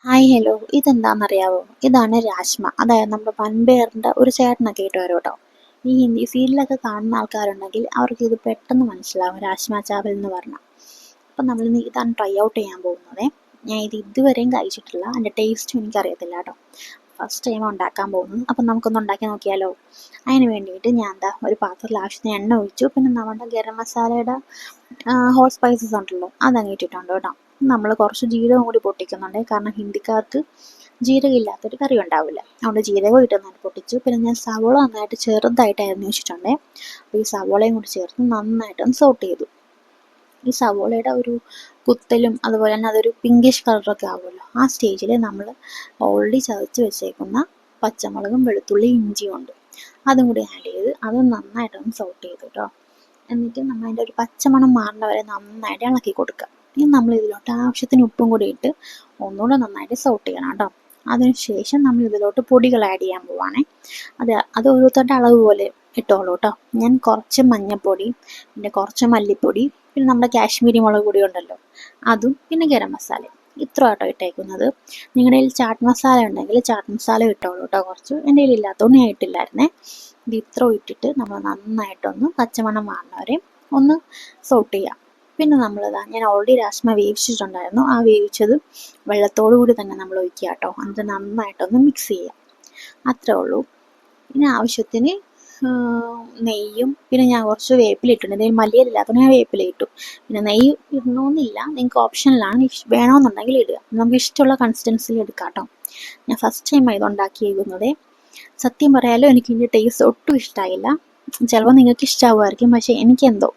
Hi hello, ഇതെന്താണെന്നറിയാവോ? ഇതാണ് രാജ്മ. അതായത് നമ്മുടെ വൻപയറിൻ്റെ ഒരു ചേട്ടനൊക്കെ ഇട്ട് വരും കേട്ടോ. ഈ ഹിന്ദി സീരിയലൊക്കെ കാണുന്ന ആൾക്കാരുണ്ടെങ്കിൽ അവർക്ക് ഇത് പെട്ടെന്ന് മനസ്സിലാവും, രാജ്മ ചാവൽ എന്ന് പറഞ്ഞാൽ. അപ്പം നമ്മളിന്ന് ഇതാണ് ട്രൈ ഔട്ട് ചെയ്യാൻ പോകുന്നത്. ഞാൻ ഇത് ഇതുവരെയും കഴിച്ചിട്ടില്ല, അതിൻ്റെ ടേസ്റ്റും എനിക്കറിയത്തില്ല കേട്ടോ. ഫസ്റ്റ് ടൈം ഉണ്ടാക്കാൻ പോകുന്നത്. അപ്പം നമുക്കൊന്ന് ഉണ്ടാക്കി നോക്കിയാലോ? അതിന് വേണ്ടിയിട്ട് ഞാൻ ഒരു പാത്രത്തിൽ ആവശ്യത്തിന് എണ്ണ ഒഴിച്ചു. പിന്നെ നമ്മുടെ ഗരം മസാലയുടെ ഹോട്ട് സ്പൈസസ് ഉണ്ടല്ലോ, അതങ്ങ് ഇട്ടിട്ടുണ്ട് കേട്ടോ. നമ്മൾ കുറച്ച് ജീരകം കൂടി പൊട്ടിക്കുന്നുണ്ട്, കാരണം ഹിന്ദിക്കാർക്ക് ജീരകം ഇല്ലാത്തൊരു കറി ഉണ്ടാവില്ല. അതുകൊണ്ട് ജീരകം ഇട്ട് നന്നായിട്ട് പൊട്ടിച്ചു. പിന്നെ ഞാൻ സവോള നന്നായിട്ട് ചെറുതായിട്ട് അരിഞ്ഞ് വെച്ചിട്ടുണ്ട്. അപ്പോൾ ഈ സവോളയും കൂടി ചേർത്ത് നന്നായിട്ടൊന്ന് സോട്ട് ചെയ്തു. ഈ സവോളയുടെ ഒരു കുത്തലും അതുപോലെ തന്നെ അതൊരു പിങ്കിഷ് കളറൊക്കെ ആവുമല്ലോ, ആ സ്റ്റേജിൽ നമ്മൾ ഓൾറെഡി ചതച്ച് വെച്ചേക്കുന്ന പച്ചമുളകും വെളുത്തുള്ളി ഇഞ്ചിയും ഉണ്ട്, അതും കൂടി ആഡ് ചെയ്ത് അത് നന്നായിട്ടൊന്ന് സോട്ട് ചെയ്തു കേട്ടോ. എന്നിട്ട് നമ്മൾ അതിൻ്റെ ഒരു പച്ചമണം മാറുന്ന വരെ നന്നായിട്ട് ഇളക്കി കൊടുക്കുക. ഇനി നമ്മൾ ഇതിലോട്ട് ആവശ്യത്തിന് ഉപ്പും കൂടി ഇട്ട് ഒന്നുകൂടെ നന്നായിട്ട് സോട്ട് ചെയ്യണം കേട്ടോ. അതിനുശേഷം നമ്മൾ ഇതിലോട്ട് പൊടികൾ ആഡ് ചെയ്യാൻ പോവാണേ. അത് ഓരോരുത്തരുടെ അളവ് പോലെ ഇട്ടോളൂ കേട്ടോ. ഞാൻ കുറച്ച് മഞ്ഞൾപ്പൊടി, പിന്നെ കുറച്ച് മല്ലിപ്പൊടി, പിന്നെ നമ്മുടെ കാശ്മീരി മുളക് പൊടി ഉണ്ടല്ലോ അതും, പിന്നെ ഗരം മസാല, ഇത്ര കേട്ടോ ഇട്ടേക്കുന്നത്. നിങ്ങളുടെ കയ്യിൽ ചാട്ട് മസാല ഉണ്ടെങ്കിൽ ചാട്ട് മസാല ഇട്ടോളൂ കേട്ടോ. കുറച്ച് എൻ്റെ കയ്യിൽ ഇല്ലാത്തതുകൊണ്ട് ഞാൻ ഇട്ടില്ലായിരുന്നേ. ഇത് ഇത്ര ഇട്ടിട്ട് നമ്മൾ നന്നായിട്ടൊന്ന് പച്ചമണം മാറുന്നവരെ ഒന്ന് സോട്ട് ചെയ്യാം. പിന്നെ ഞാൻ ഓൾറെഡി രാജ്മ വേവിച്ചിട്ടുണ്ടായിരുന്നു, ആ വേവിച്ചത് വെള്ളത്തോടു കൂടി തന്നെ നമ്മൾ ഒഴിക്കുക കേട്ടോ. എന്നിട്ട് നന്നായിട്ടൊന്ന് മിക്സ് ചെയ്യാം, അത്രേ ഉള്ളൂ. പിന്നെ ആവശ്യത്തിന് നെയ്യും, പിന്നെ ഞാൻ കുറച്ച് വേപ്പില ഇട്ടിട്ടുണ്ട്. എന്തെങ്കിലും മല്ലിയില്ലാത്തതുകൊണ്ട് ഞാൻ വേപ്പില ഇട്ടു. പിന്നെ നെയ്യ് ഇടണമെന്നില്ല, നിങ്ങൾക്ക് ഓപ്ഷനിലാണ്, വേണമെന്നുണ്ടെങ്കിൽ ഇടുക. നമുക്ക് ഇഷ്ടമുള്ള കൺസിസ്റ്റൻസിയിൽ എടുക്കാം കേട്ടോ. ഞാൻ ഫസ്റ്റ് ടൈം ഇത് ഉണ്ടാക്കിയിരിക്കുന്നത്. സത്യം പറയാലോ, എനിക്ക് ഇതിൻ്റെ ടേസ്റ്റ് ഒട്ടും ഇഷ്ടമായില്ല. ചിലപ്പോൾ നിങ്ങൾക്ക് ഇഷ്ടമാവുമായിരിക്കും, പക്ഷേ എനിക്കെന്തോ